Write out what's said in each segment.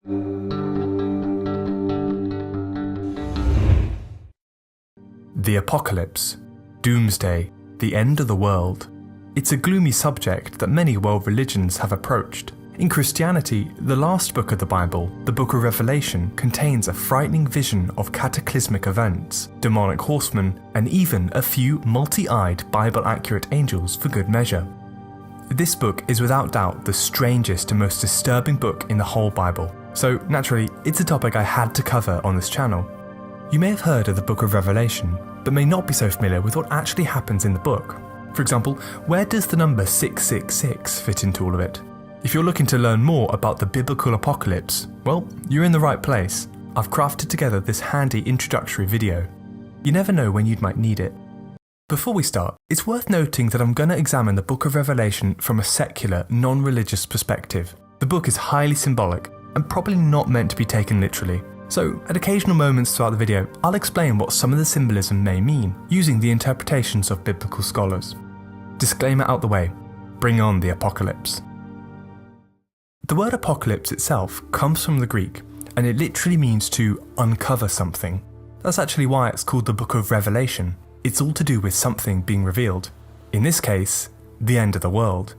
The Apocalypse, Doomsday, the End of the World. It's a gloomy subject that many world religions have approached. In Christianity, the last book of the Bible, the Book of Revelation, contains a frightening vision of cataclysmic events, demonic horsemen, and even a few multi-eyed Bible-accurate angels for good measure. This book is without doubt the strangest and most disturbing book in the whole Bible, so naturally, it's a topic I had to cover on this channel. You may have heard of the Book of Revelation, but may not be so familiar with what actually happens in the book. For example, where does the number 666 fit into all of it? If you're looking to learn more about the biblical apocalypse, well, you're in the right place. I've crafted together this handy introductory video. You never know when you might need it. Before we start, it's worth noting that I'm going to examine the Book of Revelation from a secular, non-religious perspective. The book is highly symbolic and probably not meant to be taken literally. So, at occasional moments throughout the video, I'll explain what some of the symbolism may mean, using the interpretations of biblical scholars. Disclaimer out the way, bring on the apocalypse. The word apocalypse itself comes from the Greek, and it literally means to uncover something. That's actually why it's called the Book of Revelation. It's all to do with something being revealed. In this case, the end of the world.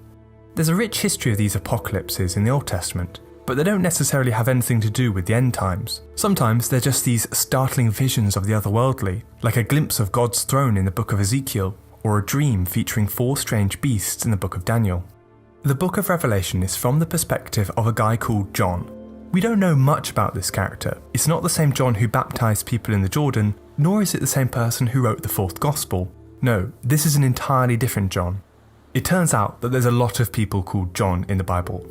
There's a rich history of these apocalypses in the Old Testament, but they don't necessarily have anything to do with the end times. Sometimes they're just these startling visions of the otherworldly, like a glimpse of God's throne in the book of Ezekiel, or a dream featuring 4 strange beasts in the book of Daniel. The book of Revelation is from the perspective of a guy called John. We don't know much about this character. It's not the same John who baptized people in the Jordan, nor is it the same person who wrote the 4th Gospel. No, this is an entirely different John. It turns out that there's a lot of people called John in the Bible.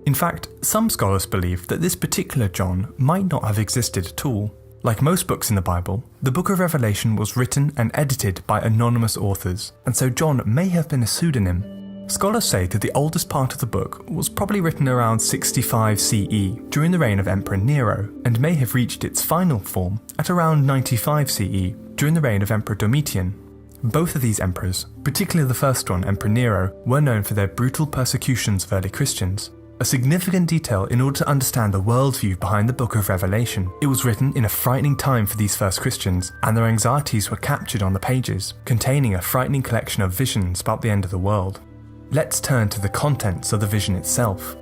In fact, some scholars believe that this particular John might not have existed at all. Like most books in the Bible, the Book of Revelation was written and edited by anonymous authors, and so John may have been a pseudonym. Scholars say that the oldest part of the book was probably written around 65 CE during the reign of Emperor Nero, and may have reached its final form at around 95 CE during the reign of Emperor Domitian. Both of these emperors, particularly the first one, Emperor Nero, were known for their brutal persecutions of early Christians. A significant detail in order to understand the worldview behind the Book of Revelation. It was written in a frightening time for these first Christians, and their anxieties were captured on the pages, containing a frightening collection of visions about the end of the world. Let's turn to the contents of the vision itself.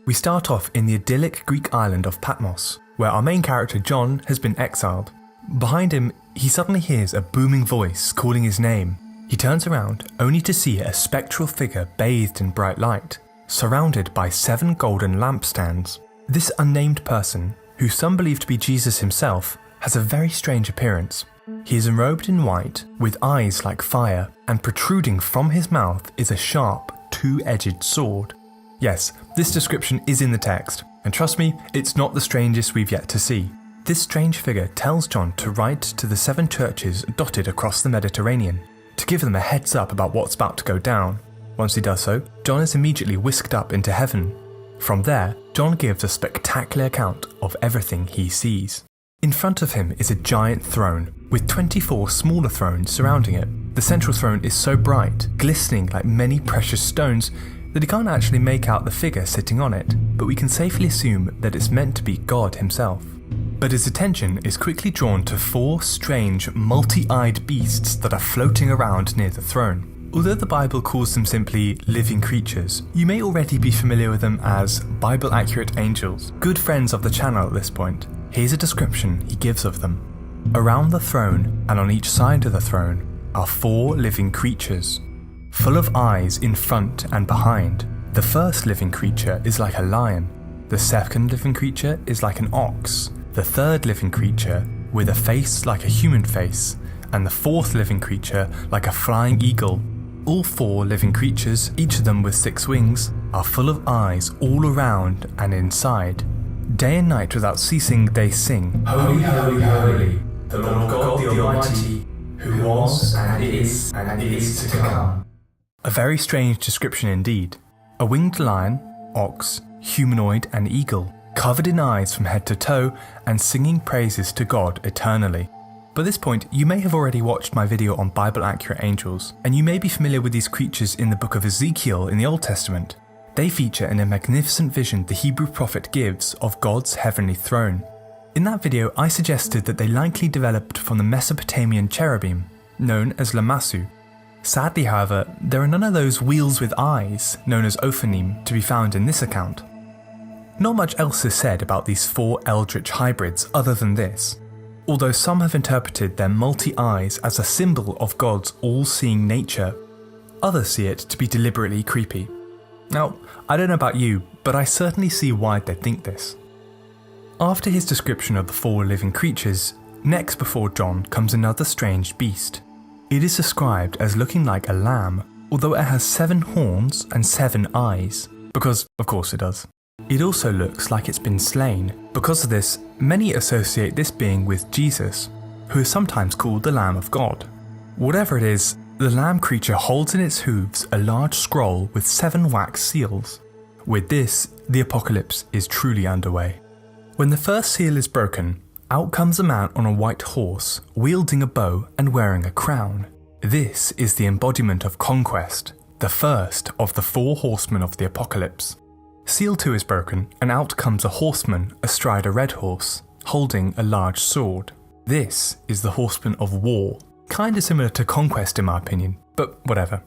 We start off in the idyllic Greek island of Patmos, where our main character John has been exiled. Behind him, he suddenly hears a booming voice calling his name. He turns around only to see a spectral figure bathed in bright light, surrounded by 7 golden lampstands. This unnamed person, who some believe to be Jesus himself, has a very strange appearance. He is enrobed in white, with eyes like fire, and protruding from his mouth is a sharp, 2-edged sword. Yes, this description is in the text, and trust me, it's not the strangest we've yet to see. This strange figure tells John to write to the 7 churches dotted across the Mediterranean, to give them a heads up about what's about to go down. Once he does so, John is immediately whisked up into heaven. From there, John gives a spectacular account of everything he sees. In front of him is a giant throne, with 24 smaller thrones surrounding it. The central throne is so bright, glistening like many precious stones, that he can't actually make out the figure sitting on it, but we can safely assume that it's meant to be God himself. But his attention is quickly drawn to 4 strange, multi-eyed beasts that are floating around near the throne. Although the Bible calls them simply living creatures, you may already be familiar with them as Bible-accurate angels, good friends of the channel at this point. Here's a description he gives of them. Around the throne, and on each side of the throne, are 4 living creatures, full of eyes in front and behind. The first living creature is like a lion, the second living creature is like an ox, the third living creature with a face like a human face, and the 4th living creature like a flying eagle. All 4 living creatures, each of them with 6 wings, are full of eyes all around and inside. Day and night without ceasing they sing, "Holy, holy, holy, the Lord God the Almighty, who was and is to come." A very strange description indeed. A winged lion, ox, humanoid and eagle, covered in eyes from head to toe and singing praises to God eternally. By this point, you may have already watched my video on Bible-accurate angels, and you may be familiar with these creatures in the book of Ezekiel in the Old Testament. They feature in a magnificent vision the Hebrew prophet gives of God's heavenly throne. In that video, I suggested that they likely developed from the Mesopotamian cherubim, known as lamassu. Sadly, however, there are none of those wheels with eyes, known as ophanim, to be found in this account. Not much else is said about these 4 eldritch hybrids other than this, although some have interpreted their multi-eyes as a symbol of God's all-seeing nature. Others see it to be deliberately creepy. Now, I don't know about you, but I certainly see why they'd think this. After his description of the 4 living creatures, next before John comes another strange beast. It is described as looking like a lamb, although it has 7 horns and 7 eyes, because of course it does. It also looks like it's been slain. Because of this, many associate this being with Jesus, who is sometimes called the Lamb of God. Whatever it is, the lamb creature holds in its hooves a large scroll with 7 wax seals. With this, the apocalypse is truly underway. When the first seal is broken, out comes a man on a white horse, wielding a bow and wearing a crown. This is the embodiment of conquest, the first of the 4 horsemen of the apocalypse. Seal 2 is broken, and out comes a horseman astride a red horse, holding a large sword. This is the horseman of war, kinda similar to conquest in my opinion, but whatever.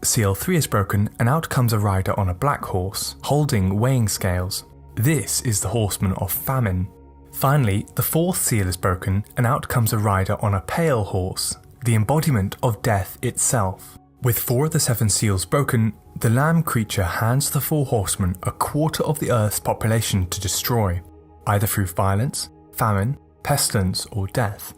Seal 3 is broken, and out comes a rider on a black horse, holding weighing scales. This is the horseman of famine. Finally, the 4th seal is broken, and out comes a rider on a pale horse, the embodiment of death itself. With 4 of the 7 seals broken, the lamb creature hands the 4 horsemen a quarter of the earth's population to destroy, either through violence, famine, pestilence, or death.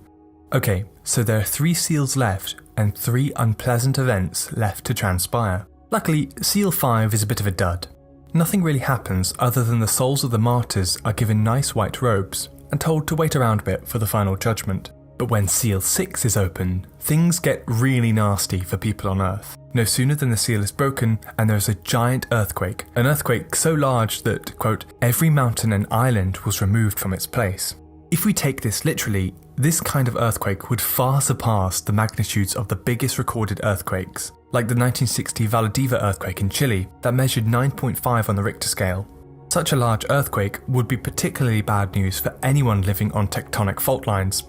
Okay, so there are 3 seals left and 3 unpleasant events left to transpire. Luckily, seal 5 is a bit of a dud. Nothing really happens other than the souls of the martyrs are given nice white robes and told to wait around a bit for the final judgment. But when seal 6 is opened, things get really nasty for people on Earth. No sooner than the seal is broken and there is a giant earthquake, an earthquake so large that, quote, every mountain and island was removed from its place. If we take this literally, this kind of earthquake would far surpass the magnitudes of the biggest recorded earthquakes, like the 1960 Valdivia earthquake in Chile that measured 9.5 on the Richter scale. Such a large earthquake would be particularly bad news for anyone living on tectonic fault lines.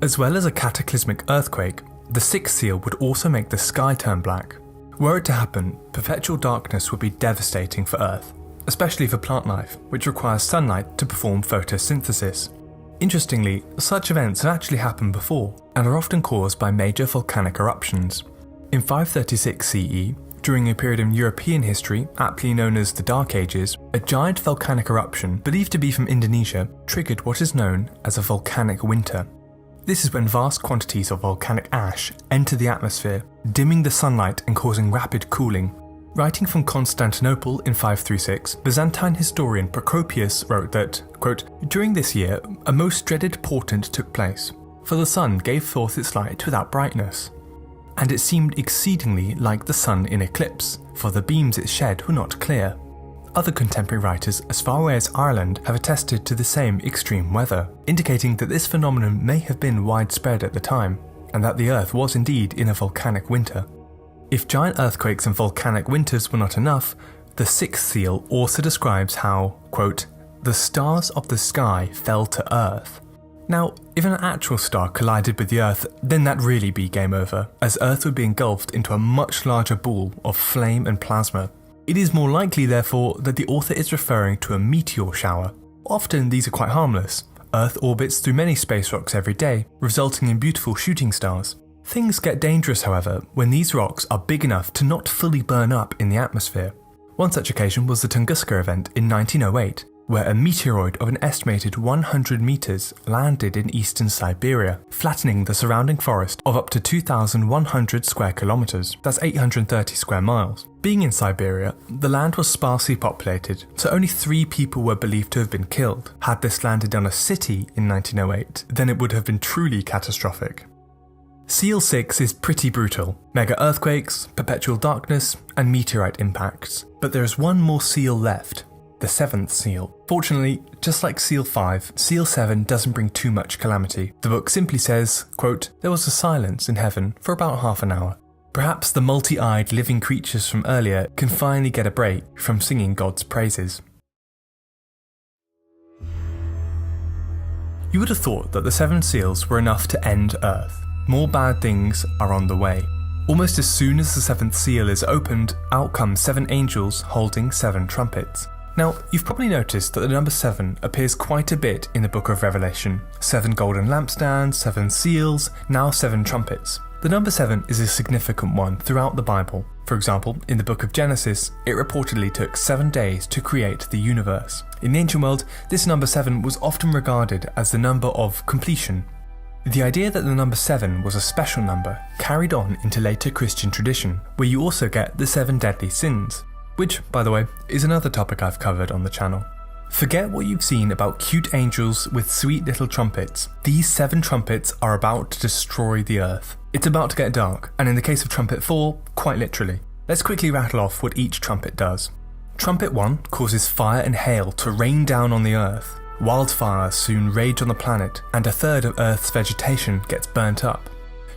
As well as a cataclysmic earthquake, the 6th seal would also make the sky turn black. Were it to happen, perpetual darkness would be devastating for Earth, especially for plant life, which requires sunlight to perform photosynthesis. Interestingly, such events have actually happened before, and are often caused by major volcanic eruptions. In 536 CE, during a period in European history, aptly known as the Dark Ages, a giant volcanic eruption, believed to be from Indonesia, triggered what is known as a volcanic winter. This is when vast quantities of volcanic ash enter the atmosphere, dimming the sunlight and causing rapid cooling. Writing from Constantinople in 536, Byzantine historian Procopius wrote that, quote, during this year, a most dreaded portent took place, for the sun gave forth its light without brightness. And it seemed exceedingly like the sun in eclipse, for the beams it shed were not clear. Other contemporary writers as far away as Ireland have attested to the same extreme weather, indicating that this phenomenon may have been widespread at the time, and that the Earth was indeed in a volcanic winter. If giant earthquakes and volcanic winters were not enough, the 6th seal also describes how, quote, the stars of the sky fell to Earth. Now, if an actual star collided with the Earth, then that'd really be game over, as Earth would be engulfed into a much larger ball of flame and plasma. It is more likely, therefore, that the author is referring to a meteor shower. Often these are quite harmless. Earth orbits through many space rocks every day, resulting in beautiful shooting stars. Things get dangerous, however, when these rocks are big enough to not fully burn up in the atmosphere. One such occasion was the Tunguska event in 1908, where a meteoroid of an estimated 100 meters landed in eastern Siberia, flattening the surrounding forest of up to 2,100 square kilometers, that's 830 square miles. Being in Siberia, the land was sparsely populated, so only 3 people were believed to have been killed. Had this landed on a city in 1908, then it would have been truly catastrophic. Seal 6 is pretty brutal. Mega earthquakes, perpetual darkness, and meteorite impacts. But there is one more seal left. The 7th seal. Fortunately, just like seal 5, seal 7 doesn't bring too much calamity. The book simply says, quote, there was a silence in heaven for about half an hour. Perhaps the multi-eyed living creatures from earlier can finally get a break from singing God's praises. You would have thought that the 7 seals were enough to end Earth. More bad things are on the way. Almost as soon as the 7th seal is opened, out come 7 angels holding 7 trumpets. Now, you've probably noticed that the number 7 appears quite a bit in the book of Revelation. 7 golden lampstands, 7 seals, now 7 trumpets. The number 7 is a significant one throughout the Bible. For example, in the book of Genesis, it reportedly took 7 days to create the universe. In the ancient world, this number 7 was often regarded as the number of completion. The idea that the number 7 was a special number carried on into later Christian tradition, where you also get the 7 deadly sins, which, by the way, is another topic I've covered on the channel. Forget what you've seen about cute angels with sweet little trumpets. These 7 trumpets are about to destroy the earth. It's about to get dark, and in the case of trumpet 4, quite literally. Let's quickly rattle off what each trumpet does. Trumpet 1 causes fire and hail to rain down on the earth. Wildfires soon rage on the planet, and a third of Earth's vegetation gets burnt up.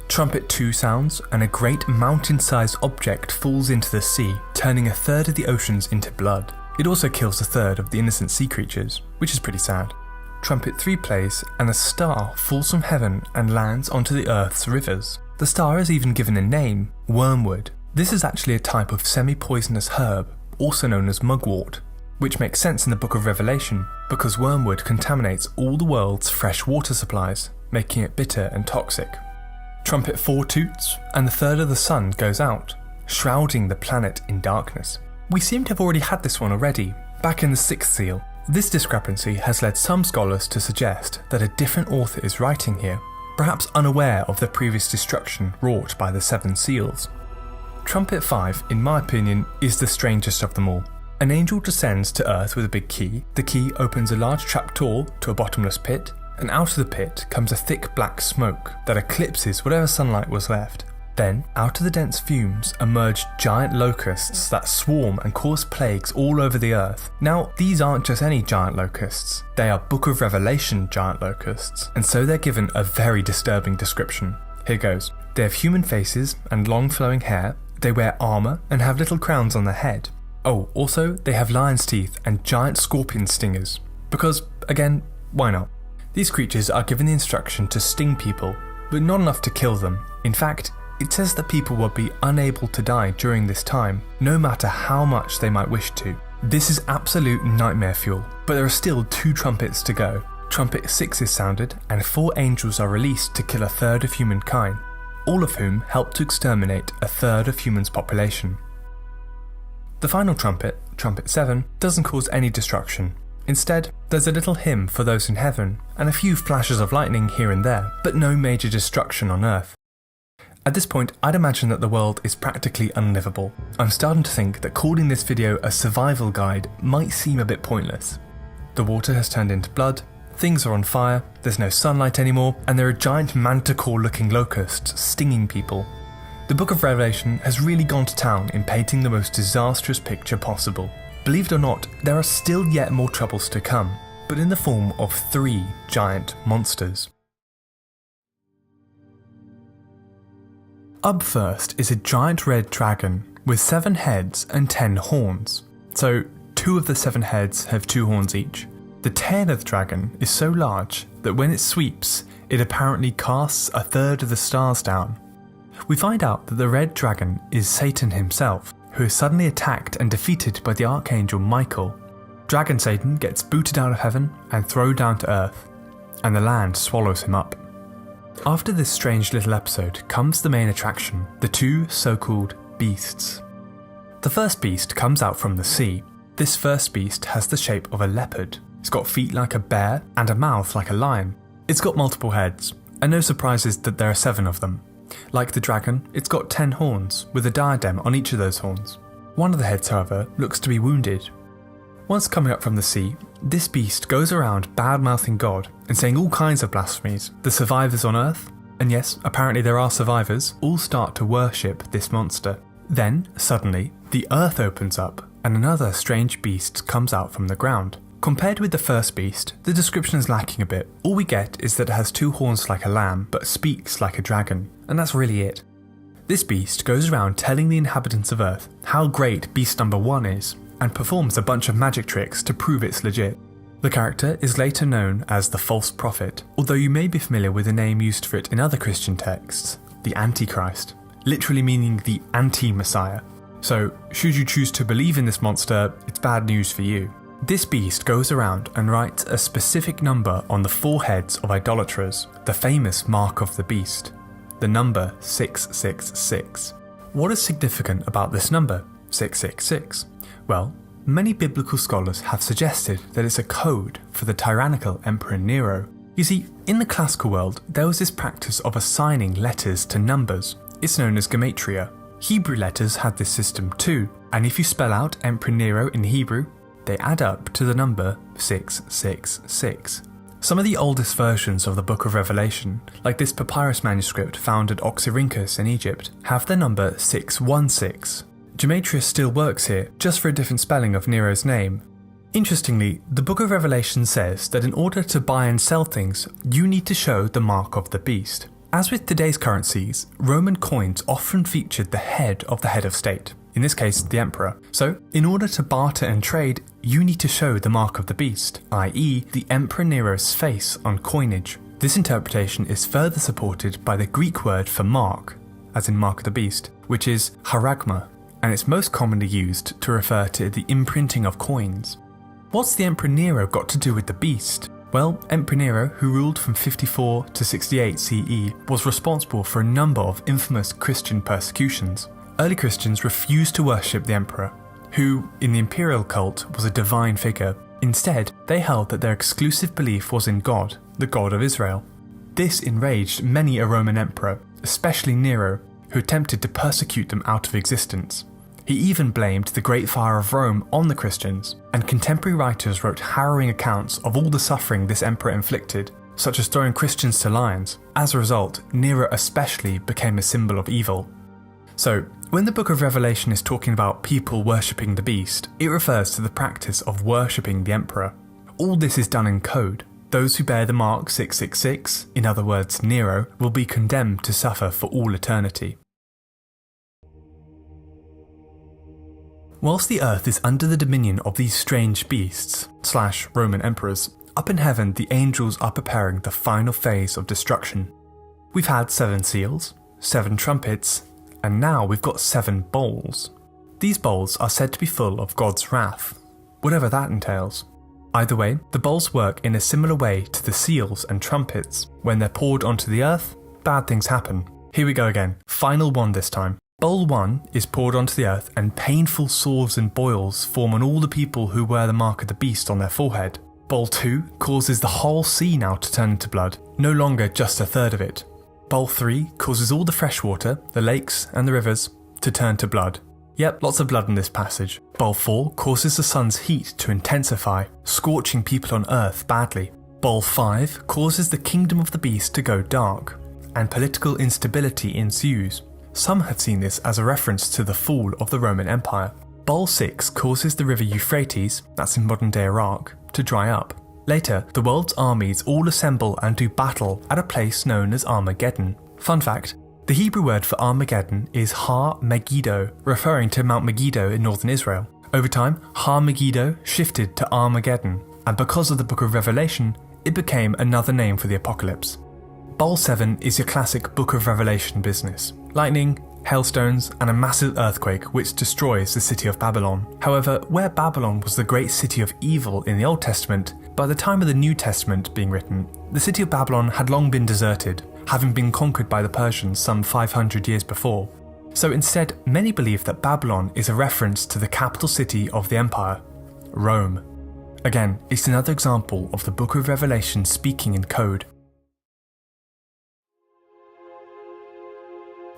Trumpet 2 sounds, and a great mountain-sized object falls into the sea, turning a third of the oceans into blood. It also kills a third of the innocent sea creatures, which is pretty sad. Trumpet 3 plays, and a star falls from heaven and lands onto the Earth's rivers. The star is even given a name, wormwood. This is actually a type of semi-poisonous herb, also known as mugwort, which makes sense in the book of Revelation, because wormwood contaminates all the world's fresh water supplies, making it bitter and toxic. Trumpet 4 toots, and the third of the sun goes out, shrouding the planet in darkness. We seem to have already had this one already, back in the 6th seal. This discrepancy has led some scholars to suggest that a different author is writing here, perhaps unaware of the previous destruction wrought by the 7 seals. Trumpet 5, in my opinion, is the strangest of them all. An angel descends to earth with a big key. The key opens a large trapdoor to a bottomless pit, and out of the pit comes a thick black smoke that eclipses whatever sunlight was left. Then, out of the dense fumes emerge giant locusts that swarm and cause plagues all over the earth. Now, these aren't just any giant locusts, they are Book of Revelation giant locusts, and so they're given a very disturbing description. Here goes. They have human faces and long flowing hair, they wear armour and have little crowns on their head. Oh, also, they have lion's teeth and giant scorpion stingers. Because, again, why not? These creatures are given the instruction to sting people, but not enough to kill them. In fact, it says that people will be unable to die during this time, no matter how much they might wish to. This is absolute nightmare fuel, but there are still 2 trumpets to go. Trumpet 6 is sounded, and 4 angels are released to kill a third of humankind, all of whom help to exterminate a third of humans' population. The final trumpet, trumpet 7, doesn't cause any destruction. Instead, there's a little hymn for those in heaven, and a few flashes of lightning here and there, but no major destruction on Earth. At this point, I'd imagine that the world is practically unlivable. I'm starting to think that calling this video a survival guide might seem a bit pointless. The water has turned into blood, things are on fire, there's no sunlight anymore, and there are giant manticore-looking locusts stinging people. The book of Revelation has really gone to town in painting the most disastrous picture possible. Believe it or not, there are still yet more troubles to come, but in the form of 3 giant monsters. Up first is a giant red dragon with 7 heads and 10 horns. So 2 of the 7 heads have 2 horns each. The tail of the dragon is so large that when it sweeps, it apparently casts a third of the stars down. We find out that the red dragon is Satan himself, who is suddenly attacked and defeated by the archangel Michael. Dragon Satan gets booted out of heaven and thrown down to earth, and the land swallows him up. After this strange little episode comes the main attraction, the 2 so-called beasts. The first beast comes out from the sea. This first beast has the shape of a leopard. It's got feet like a bear and a mouth like a lion. It's got multiple heads, and no surprises that there are 7 of them. Like the dragon, it's got 10 horns, with a diadem on each of those horns. One of the heads, however, looks to be wounded. Once coming up from the sea, this beast goes around bad-mouthing God and saying all kinds of blasphemies. The survivors on Earth, and yes, apparently there are survivors, all start to worship this monster. Then, suddenly, the earth opens up and another strange beast comes out from the ground. Compared with the first beast, the description is lacking a bit. All we get is that it has 2 horns like a lamb, but speaks like a dragon, and that's really it. This beast goes around telling the inhabitants of Earth how great beast number 1 is, and performs a bunch of magic tricks to prove it's legit. The character is later known as the false prophet, although you may be familiar with the name used for it in other Christian texts, the Antichrist, literally meaning the anti-Messiah. So, should you choose to believe in this monster, it's bad news for you. This beast goes around and writes a specific number on the foreheads of idolaters, the famous mark of the beast, the number 666. What is significant about this number, 666? Well, many biblical scholars have suggested that it's a code for the tyrannical Emperor Nero. You see, in the classical world, there was this practice of assigning letters to numbers. It's known as gematria. Hebrew letters had this system too, and if you spell out Emperor Nero in Hebrew, they add up to the number 666. Some of the oldest versions of the Book of Revelation, like this papyrus manuscript found at Oxyrhynchus in Egypt, have the number 616. Gematria still works here, just for a different spelling of Nero's name. Interestingly, the Book of Revelation says that in order to buy and sell things, you need to show the mark of the beast. As with today's currencies, Roman coins often featured the head of state, in this case the emperor. So, in order to barter and trade, you need to show the mark of the beast, i.e. the Emperor Nero's face on coinage. This interpretation is further supported by the Greek word for mark, as in mark of the beast, which is charagma, and it's most commonly used to refer to the imprinting of coins. What's the Emperor Nero got to do with the beast? Well, Emperor Nero, who ruled from 54 to 68 CE, was responsible for a number of infamous Christian persecutions. Early Christians refused to worship the emperor, who, in the imperial cult, was a divine figure. Instead, they held that their exclusive belief was in God, the God of Israel. This enraged many a Roman emperor, especially Nero, who attempted to persecute them out of existence. He even blamed the Great Fire of Rome on the Christians, and contemporary writers wrote harrowing accounts of all the suffering this emperor inflicted, such as throwing Christians to lions. As a result, Nero especially became a symbol of evil. So, when the Book of Revelation is talking about people worshipping the beast, it refers to the practice of worshipping the emperor. All this is done in code. Those who bear the mark 666, in other words Nero, will be condemned to suffer for all eternity. Whilst the earth is under the dominion of these strange beasts / Roman emperors, up in heaven the angels are preparing the final phase of destruction. We've had 7 seals, 7 trumpets, and now we've got 7 bowls. These bowls are said to be full of God's wrath, whatever that entails. Either way, the bowls work in a similar way to the seals and trumpets. When they're poured onto the earth, bad things happen. Here we go again, final one this time. Bowl 1 is poured onto the earth and painful sores and boils form on all the people who wear the mark of the beast on their forehead. Bowl 2 causes the whole sea now to turn into blood, no longer just a third of it. Bowl 3 causes all the fresh water, the lakes and the rivers, to turn to blood. Yep, lots of blood in this passage. Bowl 4 causes the sun's heat to intensify, scorching people on earth badly. Bowl 5 causes the kingdom of the beast to go dark, and political instability ensues. Some have seen this as a reference to the fall of the Roman Empire. Bowl 6 causes the river Euphrates, that's in modern-day Iraq, to dry up. Later, the world's armies all assemble and do battle at a place known as Armageddon. Fun fact, the Hebrew word for Armageddon is Har Megiddo, referring to Mount Megiddo in northern Israel. Over time, Har Megiddo shifted to Armageddon, and because of the Book of Revelation, it became another name for the apocalypse. Bowl 7 is your classic Book of Revelation business. Lightning, hailstones, and a massive earthquake which destroys the city of Babylon. However, where Babylon was the great city of evil in the Old Testament, by the time of the New Testament being written, the city of Babylon had long been deserted, having been conquered by the Persians some 500 years before. So instead, many believe that Babylon is a reference to the capital city of the empire, Rome. Again, it's another example of the Book of Revelation speaking in code.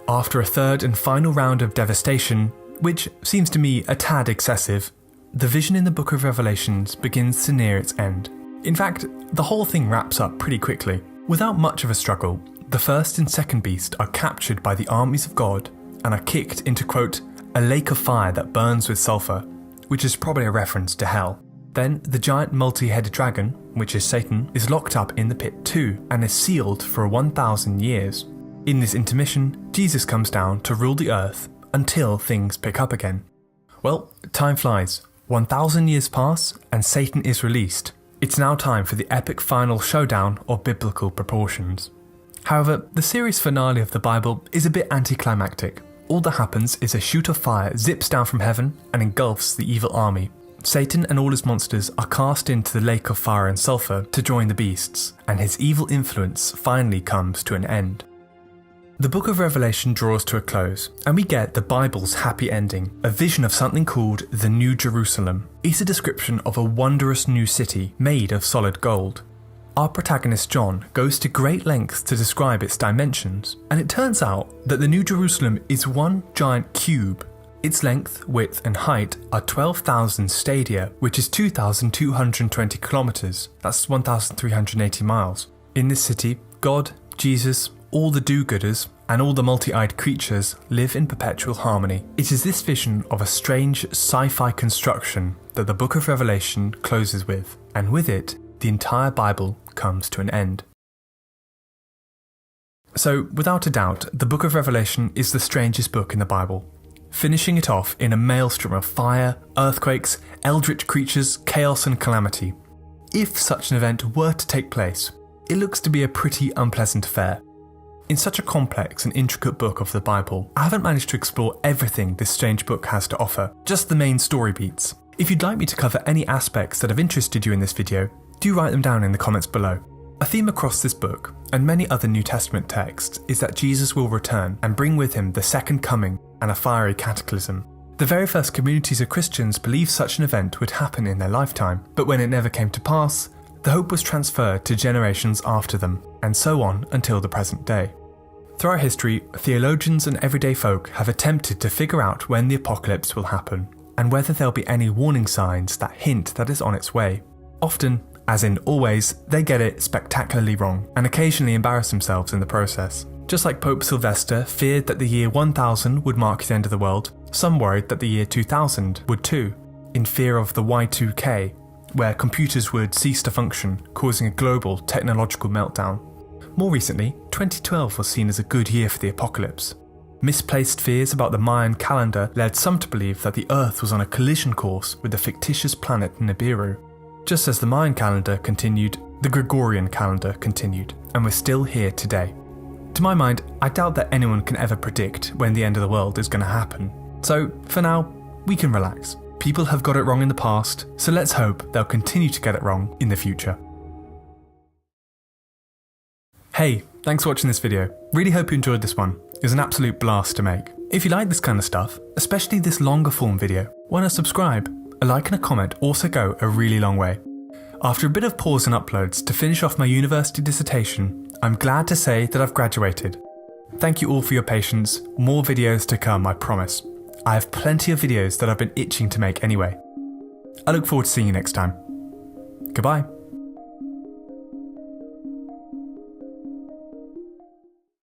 After a third and final round of devastation, which seems to me a tad excessive, the vision in the Book of Revelations begins to near its end. In fact, the whole thing wraps up pretty quickly. Without much of a struggle, the first and second beast are captured by the armies of God and are kicked into, quote, a lake of fire that burns with sulphur, which is probably a reference to hell. Then the giant multi-headed dragon, which is Satan, is locked up in the pit too and is sealed for 1,000 years. In this intermission, Jesus comes down to rule the earth until things pick up again. Well, time flies. 1,000 years pass and Satan is released. It's now time for the epic final showdown of biblical proportions. However, the series finale of the Bible is a bit anticlimactic. All that happens is a shoot of fire zips down from heaven and engulfs the evil army. Satan and all his monsters are cast into the lake of fire and sulfur to join the beasts, and his evil influence finally comes to an end. The book of Revelation draws to a close, and we get the Bible's happy ending. A vision of something called the New Jerusalem. It's a description of a wondrous new city made of solid gold. Our protagonist John goes to great lengths to describe its dimensions, and it turns out that the New Jerusalem is one giant cube. Its length, width and height are 12,000 stadia, which is 2,220 kilometers. That's 1,380 miles. In this city, God, Jesus, all the do-gooders, and all the multi-eyed creatures live in perpetual harmony. It is this vision of a strange sci-fi construction that the book of Revelation closes with, and with it, the entire Bible comes to an end. So, without a doubt, the book of Revelation is the strangest book in the Bible, finishing it off in a maelstrom of fire, earthquakes, eldritch creatures, chaos and calamity. If such an event were to take place, it looks to be a pretty unpleasant affair. In such a complex and intricate book of the Bible, I haven't managed to explore everything this strange book has to offer, just the main story beats. If you'd like me to cover any aspects that have interested you in this video, do write them down in the comments below. A theme across this book, and many other New Testament texts, is that Jesus will return and bring with him the second coming and a fiery cataclysm. The very first communities of Christians believed such an event would happen in their lifetime, but when it never came to pass, the hope was transferred to generations after them, and so on until the present day. Throughout history, theologians and everyday folk have attempted to figure out when the apocalypse will happen, and whether there'll be any warning signs that hint that it's on its way. Often, as in always, they get it spectacularly wrong, and occasionally embarrass themselves in the process. Just like Pope Sylvester feared that the year 1000 would mark the end of the world, some worried that the year 2000 would too, in fear of the Y2K, where computers would cease to function, causing a global technological meltdown. More recently, 2012 was seen as a good year for the apocalypse. Misplaced fears about the Mayan calendar led some to believe that the Earth was on a collision course with the fictitious planet Nibiru. Just as the Mayan calendar continued, the Gregorian calendar continued, and we're still here today. To my mind, I doubt that anyone can ever predict when the end of the world is going to happen. So, for now, we can relax. People have got it wrong in the past, so let's hope they'll continue to get it wrong in the future. Hey, thanks for watching this video. Really hope you enjoyed this one. It was an absolute blast to make. If you like this kind of stuff, especially this longer form video, why not subscribe? A like and a comment also go a really long way. After a bit of pause in uploads to finish off my university dissertation, I'm glad to say that I've graduated. Thank you all for your patience. More videos to come, I promise. I have plenty of videos that I've been itching to make anyway. I look forward to seeing you next time. Goodbye.